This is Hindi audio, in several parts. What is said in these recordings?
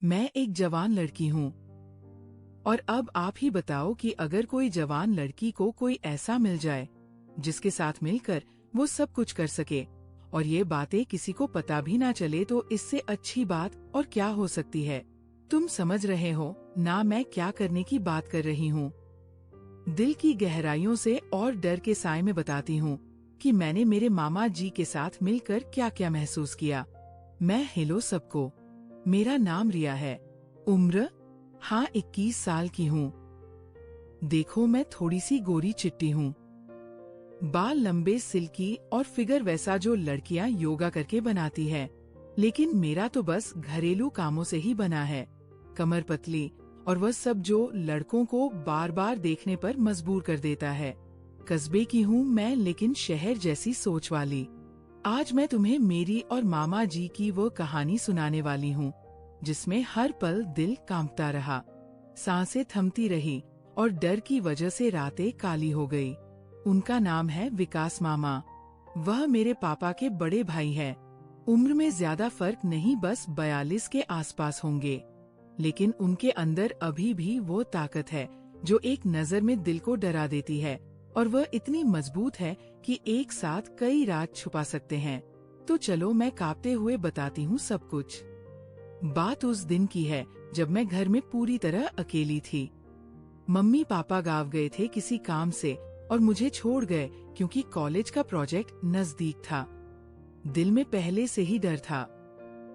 मैं एक जवान लड़की हूँ और अब आप ही बताओ कि अगर कोई जवान लड़की को कोई ऐसा मिल जाए जिसके साथ मिलकर वो सब कुछ कर सके और ये बातें किसी को पता भी ना चले, तो इससे अच्छी बात और क्या हो सकती है। तुम समझ रहे हो ना मैं क्या करने की बात कर रही हूँ। दिल की गहराइयों से और डर के साए में बताती हूँ कि मैंने मेरे मामा जी के साथ मिलकर क्या क्या महसूस किया। मैं हेलो सबको, मेरा नाम रिया है। उम्र हाँ 21 साल की हूँ। देखो मैं थोड़ी सी गोरी चिट्टी हूँ, बाल लंबे सिल्की और फिगर वैसा जो लड़कियां योगा करके बनाती है, लेकिन मेरा तो बस घरेलू कामों से ही बना है। कमर पतली और वह सब जो लड़कों को बार बार देखने पर मजबूर कर देता है। कस्बे की हूँ मैं, लेकिन शहर जैसी सोच वाली। आज मैं तुम्हें मेरी और मामा जी की वो कहानी सुनाने वाली हूँ जिसमें हर पल दिल कांपता रहा, सांसें थमती रही और डर की वजह से रातें काली हो गई। उनका नाम है विकास मामा। वह मेरे पापा के बड़े भाई हैं। उम्र में ज्यादा फर्क नहीं, बस 42 के आसपास होंगे, लेकिन उनके अंदर अभी भी वो ताकत है जो एक नजर में दिल को डरा देती है, और वह इतनी मजबूत है कि एक साथ कई राज छुपा सकते हैं। तो चलो मैं कांपते हुए बताती हूँ सब कुछ। बात उस दिन की है जब मैं घर में पूरी तरह अकेली थी। मम्मी पापा गाँव गए थे किसी काम से और मुझे छोड़ गए क्योंकि कॉलेज का प्रोजेक्ट नजदीक था। दिल में पहले से ही डर था।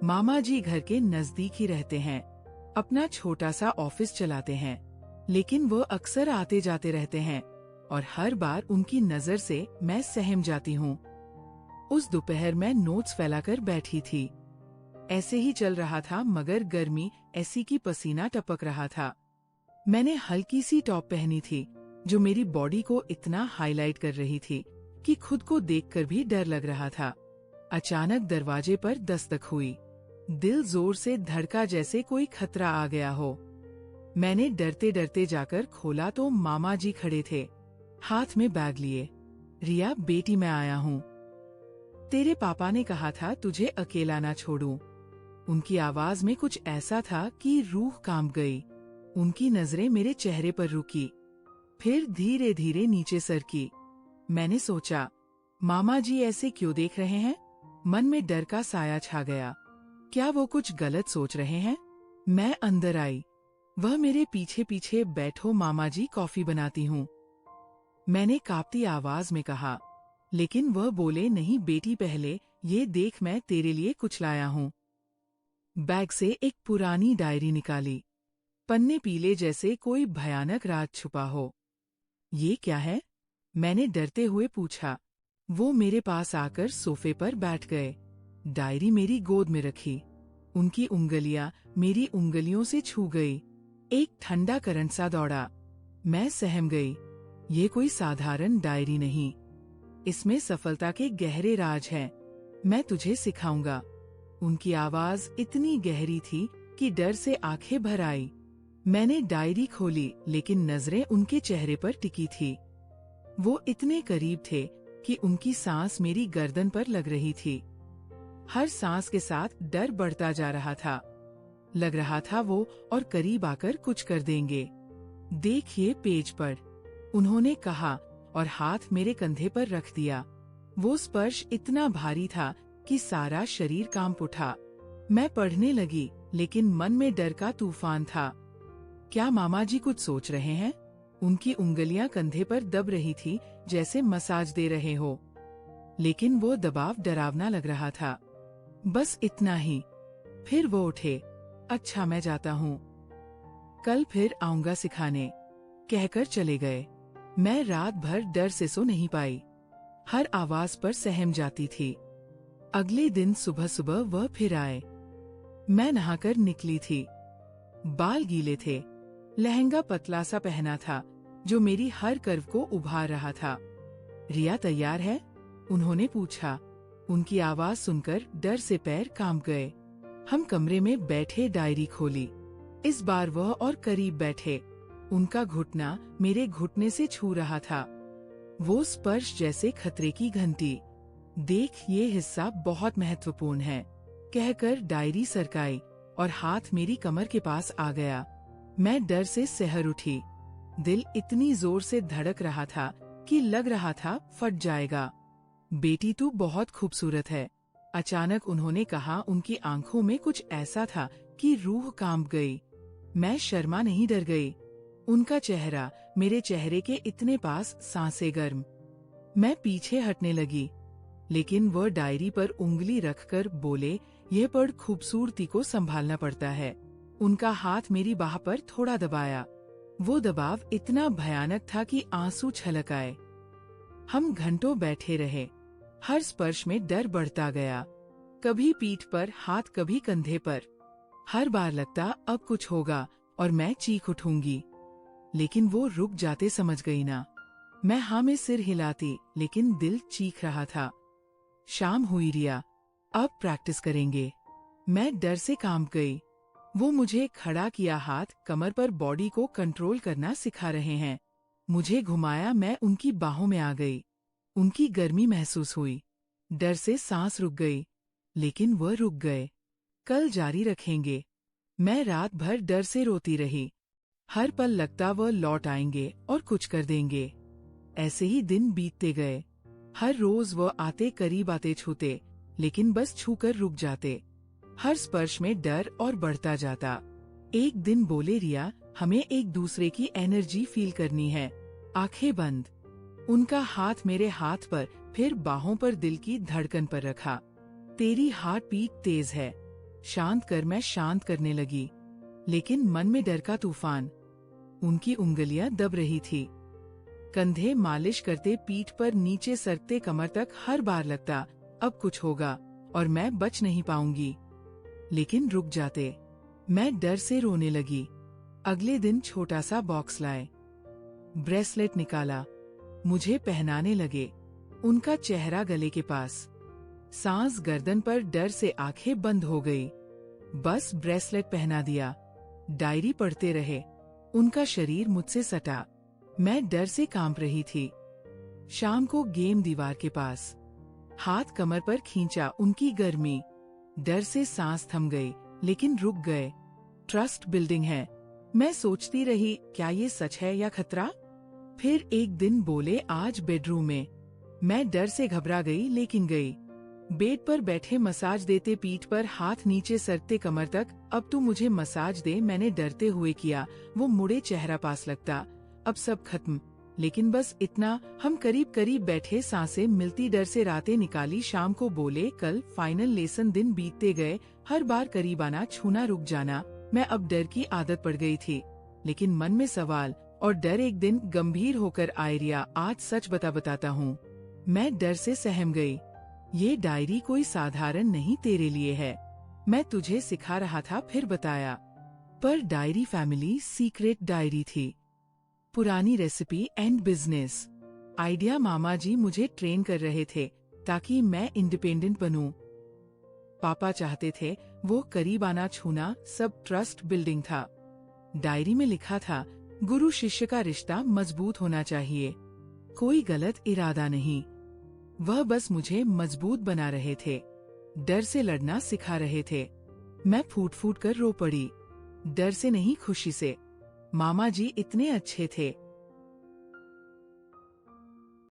मामा जी घर के नजदीक ही रहते हैं, अपना छोटा सा ऑफिस चलाते हैं, लेकिन वो अक्सर आते जाते रहते हैं और हर बार उनकी नजर से मैं सहम जाती हूँ। उस दोपहर मैं नोट्स फैलाकर बैठी थी। ऐसे ही चल रहा था, मगर गर्मी ऐसी की पसीना टपक रहा था। मैंने हल्की सी टॉप पहनी थी जो मेरी बॉडी को इतना हाईलाइट कर रही थी कि खुद को देखकर भी डर लग रहा था। अचानक दरवाजे पर दस्तक हुई। दिल जोर से धड़का जैसे कोई खतरा आ गया हो। मैंने डरते डरते जाकर खोला तो मामा जी खड़े थे, हाथ में बैग लिए। रिया बेटी मैं आया हूँ। तेरे पापा ने कहा था तुझे अकेला ना छोड़ूं। उनकी आवाज में कुछ ऐसा था कि रूह कांप गई। उनकी नजरें मेरे चेहरे पर रुकी, फिर धीरे धीरे नीचे सरकी। मैंने सोचा, मामा जी ऐसे क्यों देख रहे हैं? मन में डर का साया छा गया। क्या वो कुछ गलत सोच रहे हैं? मैं अंदर आई। वह मेरे पीछे पीछे बैठो मामा जी, कॉफी बनाती हूँ, मैंने कांपती आवाज में कहा। लेकिन वह बोले, नहीं बेटी, पहले ये देख, मैं तेरे लिए कुछ लाया हूँ। बैग से एक पुरानी डायरी निकाली, पन्ने पीले जैसे कोई भयानक राज छुपा हो। ये क्या है? मैंने डरते हुए पूछा। वो मेरे पास आकर सोफे पर बैठ गए, डायरी मेरी गोद में रखी। उनकी उंगलियां मेरी उंगलियों से छू गई। एक ठंडा करंट सा दौड़ा। मैं सहम गई। ये कोई साधारण डायरी नहीं, इसमें सफलता के गहरे राज हैं। मैं तुझे सिखाऊंगा। उनकी आवाज इतनी गहरी थी कि डर से आंखें भर आई। मैंने डायरी खोली, लेकिन नजरें उनके चेहरे पर टिकी थी। वो इतने करीब थे कि उनकी सांस मेरी गर्दन पर लग रही थी। हर सांस के साथ डर बढ़ता जा रहा था। लग रहा था वो और करीब आकर कुछ कर देंगे। देखिए पेज पर, उन्होंने कहा और हाथ मेरे कंधे पर रख दिया। वो स्पर्श इतना भारी था कि सारा शरीर कांप उठा। मैं पढ़ने लगी, लेकिन मन में डर का तूफान था। क्या मामा जी कुछ सोच रहे हैं? उनकी उंगलियां कंधे पर दब रही थी जैसे मसाज दे रहे हो, लेकिन वो दबाव डरावना लग रहा था। बस इतना ही। फिर वो उठे। अच्छा मैं जाता हूँ, कल फिर आऊंगा सिखाने, कहकर चले गए। मैं रात भर डर से सो नहीं पाई, हर आवाज पर सहम जाती थी। अगले दिन सुबह सुबह वह फिर आए। मैं नहाकर निकली थी, बाल गीले थे, लहंगा पतला सा पहना था जो मेरी हर कर्व को उभार रहा था। रिया तैयार है? उन्होंने पूछा। उनकी आवाज सुनकर डर से पैर कांप गए। हम कमरे में बैठे, डायरी खोली। इस बार वह और करीब बैठे। उनका घुटना मेरे घुटने से छू रहा था। वो स्पर्श जैसे खतरे की घंटी। देख, ये हिस्सा बहुत महत्वपूर्ण है, कहकर डायरी सरकाई और हाथ मेरी कमर के पास आ गया। मैं डर से सहर उठी। दिल इतनी जोर से धड़क रहा था कि लग रहा था फट जाएगा। बेटी तू बहुत खूबसूरत है, अचानक उन्होंने कहा। उनकी आंखों में कुछ ऐसा था कि रूह कांप गई। मैं शर्मा नहीं, डर गई। उनका चेहरा मेरे चेहरे के इतने पास, सांसें गर्म। मैं पीछे हटने लगी, लेकिन वह डायरी पर उंगली रखकर बोले, यह पढ़, खूबसूरती को संभालना पड़ता है। उनका हाथ मेरी बाह पर थोड़ा दबाया। वो दबाव इतना भयानक था कि आंसू छलक आए। हम घंटों बैठे रहे। हर स्पर्श में डर बढ़ता गया, कभी पीठ पर हाथ, कभी कंधे पर। हर बार लगता अब कुछ होगा और मैं चीख उठूंगी। लेकिन वो रुक जाते, समझ गई ना। मैं हाँ में सिर हिलाती, लेकिन दिल चीख रहा था। शाम हुई, रिया, अब प्रैक्टिस करेंगे। मैं डर से कांप गई। वो मुझे खड़ा किया, हाथ कमर पर, बॉडी को कंट्रोल करना सिखा रहे हैं। मुझे घुमाया, मैं उनकी बाहों में आ गई। उनकी गर्मी महसूस हुई। डर से सांस रुक गई, लेकिन वह रुक गए। कल जारी रखेंगे। मैं रात भर डर से रोती रही। हर पल लगता वह लौट आएंगे और कुछ कर देंगे। ऐसे ही दिन बीतते गए। हर रोज वह आते, करीब आते, छूते, लेकिन बस छूकर रुक जाते। हर स्पर्श में डर और बढ़ता जाता। एक दिन बोले, रिया, हमें एक दूसरे की एनर्जी फील करनी है। आंखें बंद। उनका हाथ मेरे हाथ पर, फिर बाहों पर, दिल की धड़कन पर रखा। तेरी हार्ट बीट तेज है, शांत कर। मैं शांत करने लगी, लेकिन मन में डर का तूफान। उनकी उंगलियां दब रही थी। कंधे मालिश करते, पीठ पर नीचे सरकते, कमर तक। हर बार लगता अब कुछ होगा और मैं बच नहीं पाऊंगी, लेकिन रुक जाते। मैं डर से रोने लगी। अगले दिन छोटा सा बॉक्स लाए, ब्रेसलेट निकाला, मुझे पहनाने लगे। उनका चेहरा गले के पास, सांस गर्दन पर। डर से आंखें बंद हो गई। बस ब्रेसलेट पहना दिया। डायरी पढ़ते रहे। उनका शरीर मुझसे सटा। मैं डर से कांप रही थी। शाम को गेम दीवार के पास, हाथ कमर पर खींचा, उनकी गर्मी। डर से सांस थम गई, लेकिन रुक गए। ट्रस्ट बिल्डिंग है। मैं सोचती रही, क्या ये सच है या खतरा? फिर एक दिन बोले, आज बेडरूम में। मैं डर से घबरा गई, लेकिन गई। बेड पर बैठे मसाज देते, पीठ पर हाथ नीचे सरकते, कमर तक। अब तू मुझे मसाज दे, मैंने डरते हुए किया। वो मुड़े, चेहरा पास लगता। अब सब खत्म, लेकिन बस इतना। हम करीब करीब बैठे, सांसें मिलती। डर से रातें निकाली। शाम को बोले, कल फाइनल लेसन। दिन बीतते गए। हर बार करीब आना, छूना, रुक जाना। मैं अब डर की आदत पड़ गई थी, लेकिन मन में सवाल और डर। एक दिन गंभीर होकर आए, रिया, आज सच बताता हूँ। मैं डर से सहम गई। ये डायरी कोई साधारण नहीं तेरे लिए है। मैं तुझे सिखा रहा था, फिर बताया। पर डायरी फैमिली सीक्रेट डायरी थी। पुरानी रेसिपी एंड बिजनेस आइडिया। मामा जी मुझे ट्रेन कर रहे थे ताकि मैं इंडिपेंडेंट बनूं। पापा चाहते थे वो करीब आना, छूना, सब ट्रस्ट बिल्डिंग था। डायरी में लिखा था, गुरु शिष्य का रिश्ता मजबूत होना चाहिए, कोई गलत इरादा नहीं। वह बस मुझे मजबूत बना रहे थे, डर से लड़ना सिखा रहे थे। मैं फूट फूट कर रो पड़ी, डर से नहीं, खुशी से। मामा जी इतने अच्छे थे,